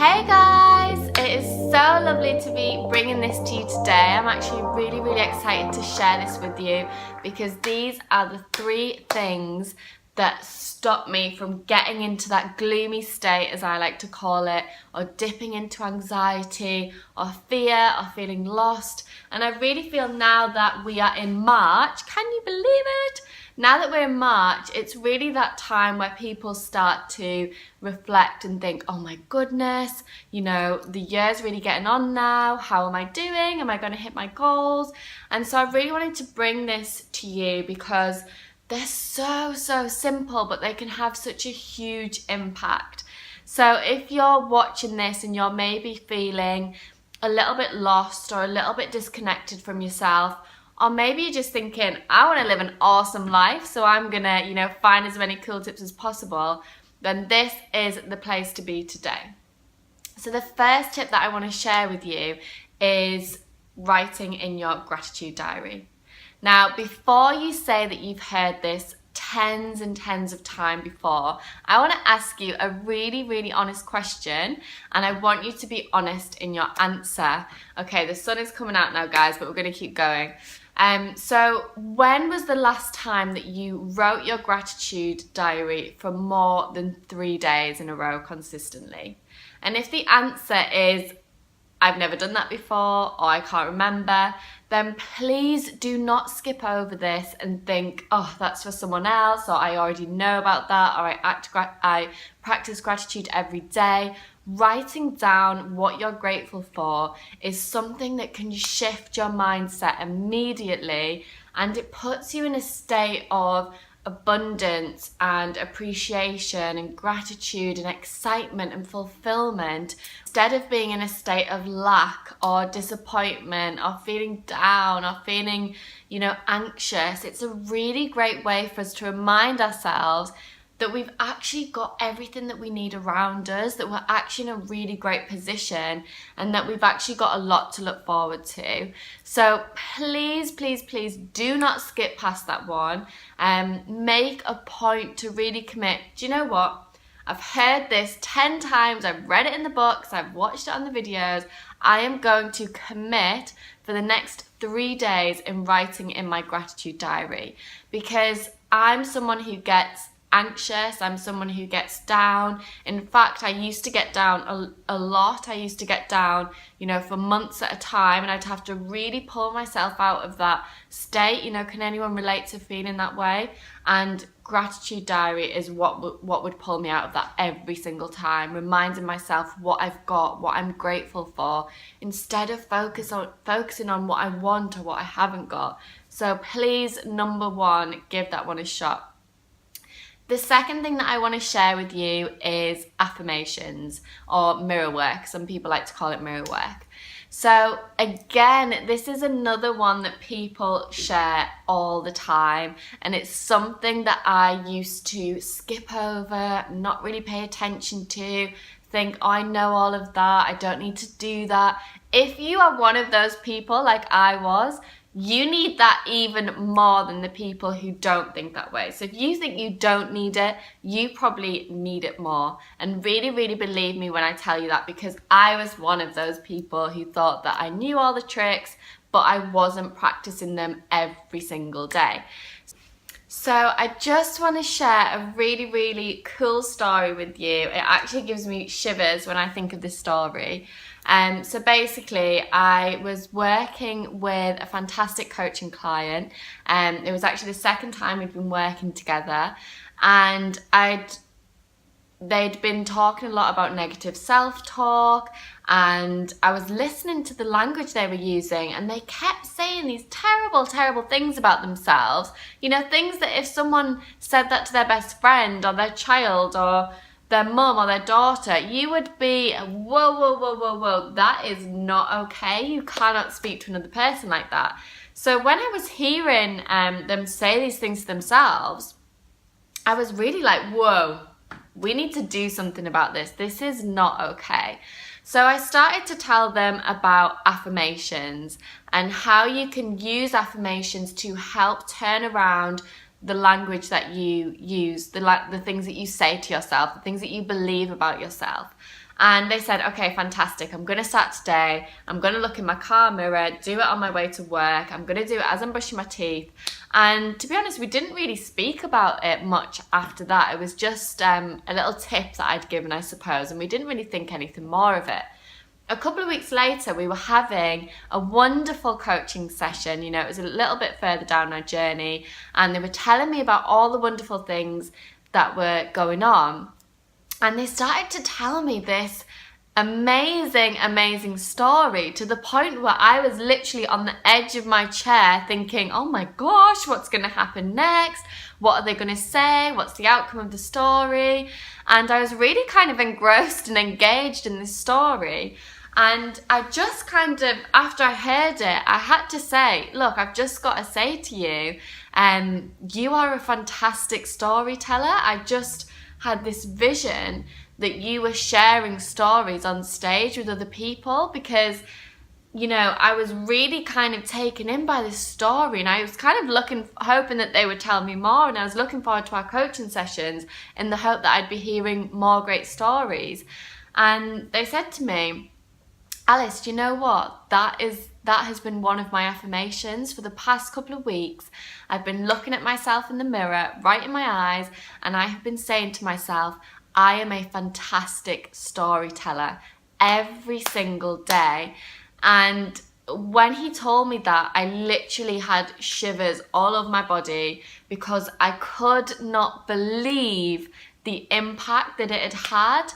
Hey guys, it is so lovely to be bringing this to you today. I'm actually really excited to share this with you because these are the 3 things that stop me from getting into that gloomy state, as I like to call it, or dipping into anxiety or fear or feeling lost. And I really feel now that we are in March, can you believe it? Now that we're in March, it's really that time where people start to reflect and think, oh my goodness, you know, the year's really getting on now. How am I doing? Am I going to hit my goals? And so I really wanted to bring this to you because they're so simple, but they can have such a huge impact. So if you're watching this and you're maybe feeling a little bit lost or a little bit disconnected from yourself, or maybe you're just thinking, I want to live an awesome life, so I'm going to, find as many cool tips as possible, then this is the place to be today. So the first tip that I want to share with you is writing in your gratitude diary. Now, before you say that you've heard this tens and tens of times before, I want to ask you a really honest question, and I want you to be honest in your answer. Okay, the sun is coming out now, guys, but we're going to keep going. So when was the last time that you wrote your gratitude diary for more than 3 days in a row consistently? And if the answer is, I've never done that before, or I can't remember, then please do not skip over this and think, oh, that's for someone else, or I already know about that, or I practice gratitude every day. Writing down what you're grateful for is something that can shift your mindset immediately, and it puts you in a state of abundance and appreciation and gratitude and excitement and fulfillment, instead of being in a state of lack or disappointment or feeling down or feeling, anxious. It's a really great way for us to remind ourselves that we've actually got everything that we need around us, that we're actually in a really great position, and that we've actually got a lot to look forward to. So please do not skip past that one. Make a point to really commit. Do you know what? I've heard this 10 times, I've read it in the books, I've watched it on the videos. I am going to commit for the next 3 days in writing in my gratitude diary, because I'm someone who gets anxious, I'm someone who gets down. In fact, I used to get down a lot. I used to get down, for months at a time, and I'd have to really pull myself out of that state. Can anyone relate to feeling that way? And gratitude diary is what would pull me out of that every single time, reminding myself what I've got, what I'm grateful for, instead of focusing on what I want or what I haven't got. So please, number 1, give that one a shot. The second thing that I want to share with you is affirmations, or mirror work. Some people like to call it mirror work. So again, this is another one that people share all the time, and it's something that I used to skip over, not really pay attention to, think, oh, I know all of that, I don't need to do that. If you are one of those people like I was, you need that even more than the people who don't think that way. So if you think you don't need it, you probably need it more. And really believe me when I tell you that, because I was one of those people who thought that I knew all the tricks, but I wasn't practicing them every single day. So I just want to share a really cool story with you. It actually gives me shivers when I think of this story. So basically, I was working with a fantastic coaching client. It was actually the second time we'd been working together, and they'd been talking a lot about negative self-talk, and I was listening to the language they were using, and they kept saying these terrible things about themselves. Things that if someone said that to their best friend or their child or their mum or their daughter, you would be, whoa, that is not okay. You cannot speak to another person like that. So when I was hearing them say these things to themselves, I was really like, whoa, we need to do something about this. This is not okay. So I started to tell them about affirmations and how you can use affirmations to help turn around the language that you use, the things that you say to yourself, the things that you believe about yourself. And they said, okay, fantastic. I'm going to start today. I'm going to look in my car mirror, do it on my way to work. I'm going to do it as I'm brushing my teeth. And to be honest, we didn't really speak about it much after that. It was just a little tip that I'd given, I suppose, and we didn't really think anything more of it. A couple of weeks later, we were having a wonderful coaching session. It was a little bit further down our journey, and they were telling me about all the wonderful things that were going on. And they started to tell me this amazing story, to the point where I was literally on the edge of my chair thinking, oh my gosh, what's going to happen next? What are they going to say? What's the outcome of the story? And I was really kind of engrossed and engaged in this story. And I just kind of, after I heard it, I had to say, look, I've just got to say to you, you are a fantastic storyteller. I just had this vision that you were sharing stories on stage with other people, because I was really kind of taken in by this story, and I was kind of hoping that they would tell me more, and I was looking forward to our coaching sessions in the hope that I'd be hearing more great stories. And they said to me, Alice, do you know what? That has been one of my affirmations for the past couple of weeks. I've been looking at myself in the mirror, right in my eyes, and I have been saying to myself, I am a fantastic storyteller every single day. And when he told me that, I literally had shivers all over my body, because I could not believe the impact that it had had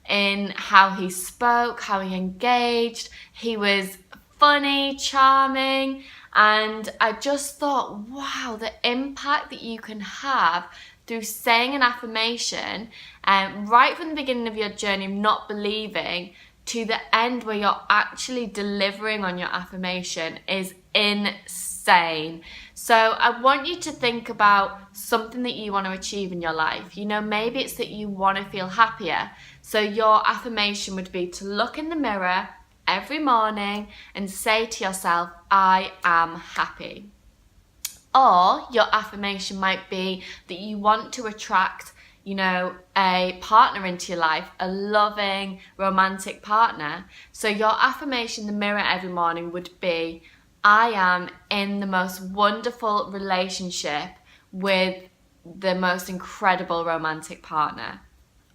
in how he spoke, how he engaged. He was funny, charming, and I just thought, wow, the impact that you can have through saying an affirmation, right from the beginning of your journey of not believing to the end where you're actually delivering on your affirmation, is insane. So I want you to think about something that you want to achieve in your life. Maybe it's that you want to feel happier. So your affirmation would be to look in the mirror every morning and say to yourself, I am happy. Or your affirmation might be that you want to attract, a partner into your life, a loving, romantic partner. So your affirmation in the mirror every morning would be, I am in the most wonderful relationship with the most incredible romantic partner.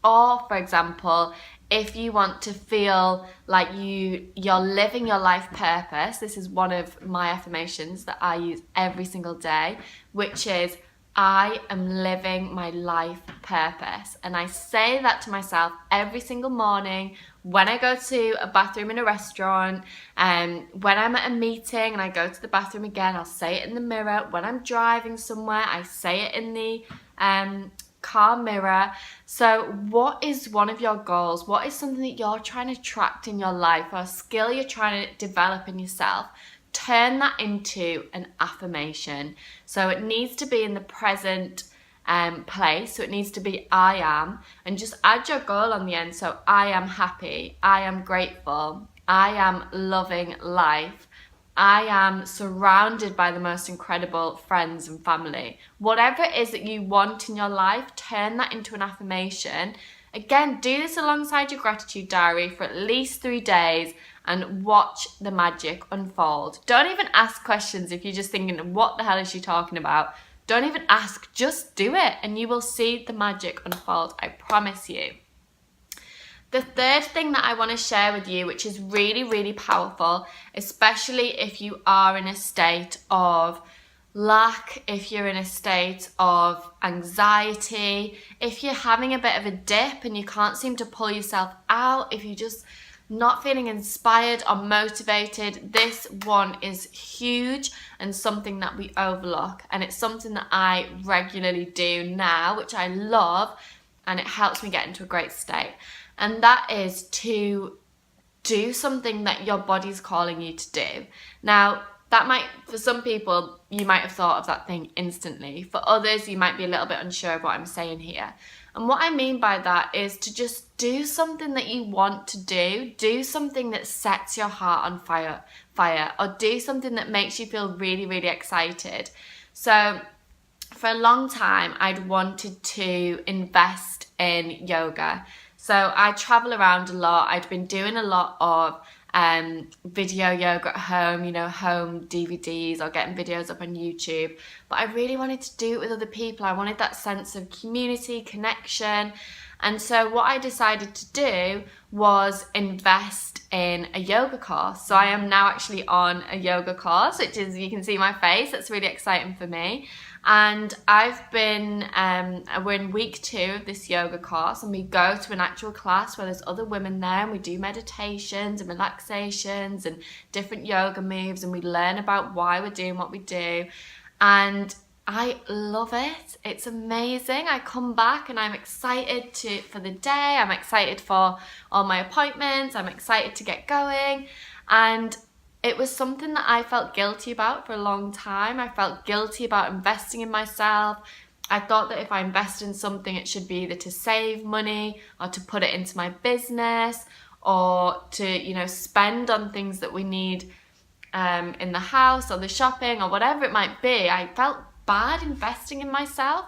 Or, for example, if you want to feel like you're living your life purpose, this is one of my affirmations that I use every single day, which is, I am living my life purpose. And I say that to myself every single morning when I go to a bathroom in a restaurant, when I'm at a meeting and I go to the bathroom again, I'll say it in the mirror. When I'm driving somewhere, I say it in the car mirror. So what is one of your goals? What is something that you're trying to attract in your life, or a skill you're trying to develop in yourself? Turn that into an affirmation. So it needs to be in the present place. So it needs to be I am, and just add your goal on the end. So I am happy, I am grateful, I am loving life, I am surrounded by the most incredible friends and family. Whatever it is that you want in your life, turn that into an affirmation. Again, do this alongside your gratitude diary for at least 3 days and watch the magic unfold. Don't even ask questions if you're just thinking, what the hell is she talking about? Don't even ask, just do it and you will see the magic unfold, I promise you. The third thing that I want to share with you, which is really, really powerful, especially if you are in a state of lack, if you're in a state of anxiety, if you're having a bit of a dip and you can't seem to pull yourself out, if you're just not feeling inspired or motivated, this one is huge and something that we overlook. And it's something that I regularly do now, which I love, and it helps me get into a great state. And that is to do something that your body's calling you to do. Now, that might, for some people, you might have thought of that thing instantly. For others, you might be a little bit unsure of what I'm saying here. And what I mean by that is to just do something that you want to do something that sets your heart on fire, or do something that makes you feel really, really excited. So for a long time, I'd wanted to invest in yoga. So I travel around a lot. I'd been doing a lot of video yoga at home, you know, home DVDs or getting videos up on YouTube. But I really wanted to do it with other people. I wanted that sense of community, connection. And so what I decided to do was invest in a yoga course. So I am now actually on a yoga course, which is, you can see my face, that's really exciting for me. And I've been, we're in week 2 of this yoga course, and we go to an actual class where there's other women there, and we do meditations and relaxations and different yoga moves, and we learn about why we're doing what we do. And I love it. It's amazing. I come back and I'm excited for the day. I'm excited for all my appointments. I'm excited to get going. And it was something that I felt guilty about for a long time. I felt guilty about investing in myself. I thought that if I invest in something, it should be either to save money or to put it into my business or to, you know, spend on things that we need in the house or the shopping or whatever it might be. I felt bad investing in myself.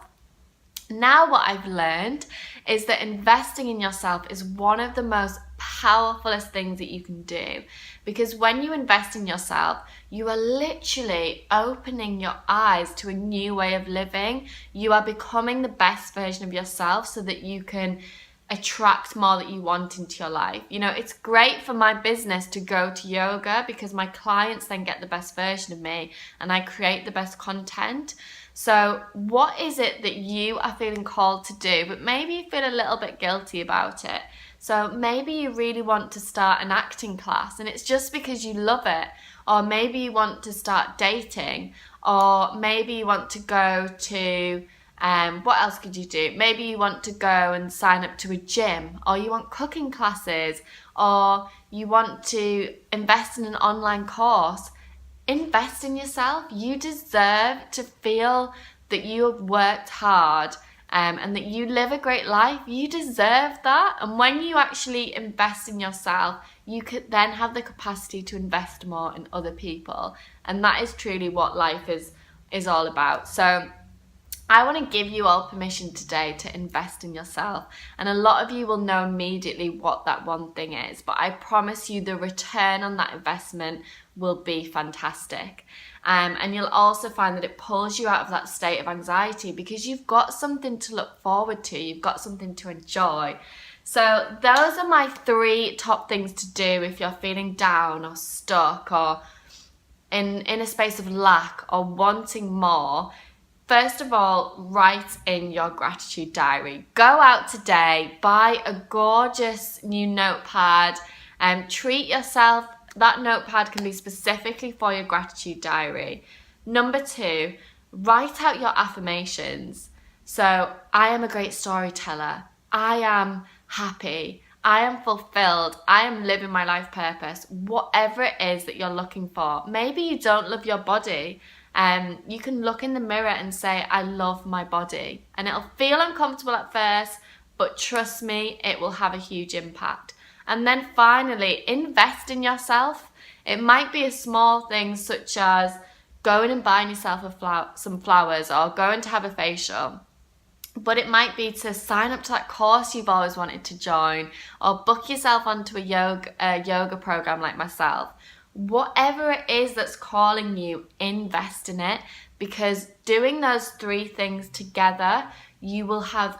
Now what I've learned is that investing in yourself is one of the most powerfulest things that you can do, because when you invest in yourself, you are literally opening your eyes to a new way of living. You are becoming the best version of yourself so that you can attract more that you want into your life. You know, it's great for my business to go to yoga because my clients then get the best version of me and I create the best content. So what is it that you are feeling called to do, but maybe you feel a little bit guilty about it? So maybe you really want to start an acting class and it's just because you love it. Or maybe you want to start dating, or maybe you want to go to what else could you do? Maybe you want to go and sign up to a gym, or you want cooking classes, or you want to invest in an online course. Invest in yourself. You deserve to feel that you have worked hard and that you live a great life. You deserve that. And when you actually invest in yourself, you could then have the capacity to invest more in other people. And that is truly what life is all about. So I want to give you all permission today to invest in yourself. And a lot of you will know immediately what that one thing is, but I promise you the return on that investment will be fantastic. And you'll also find that it pulls you out of that state of anxiety because you've got something to look forward to. You've got something to enjoy. So those are my 3 top things to do if you're feeling down or stuck or in a space of lack or wanting more. First of all, write in your gratitude diary. Go out today, buy a gorgeous new notepad, and treat yourself. That notepad can be specifically for your gratitude diary. Number 2, write out your affirmations. So, I am a great storyteller. I am happy. I am fulfilled. I am living my life purpose. Whatever it is that you're looking for. Maybe you don't love your body. You can look in the mirror and say, I love my body. And it'll feel uncomfortable at first, but trust me, it will have a huge impact. And then finally, invest in yourself. It might be a small thing such as going and buying yourself some flowers or going to have a facial. But it might be to sign up to that course you've always wanted to join, or book yourself onto a yoga program like myself. Whatever it is that's calling you, invest in it, because doing those 3 things together, you will have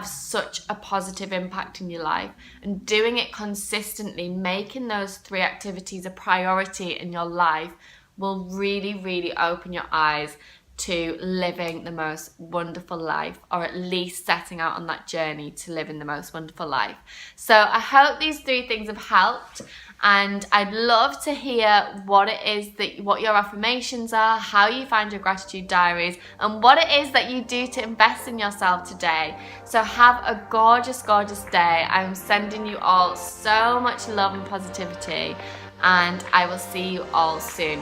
such a positive impact in your life. And doing it consistently, making those 3 activities a priority in your life will really, really open your eyes to living the most wonderful life, or at least setting out on that journey to living the most wonderful life. So I hope these 3 things have helped. And I'd love to hear what your affirmations are, how you find your gratitude diaries, and what it is that you do to invest in yourself today. So have a gorgeous, gorgeous day. I'm sending you all so much love and positivity, and I will see you all soon.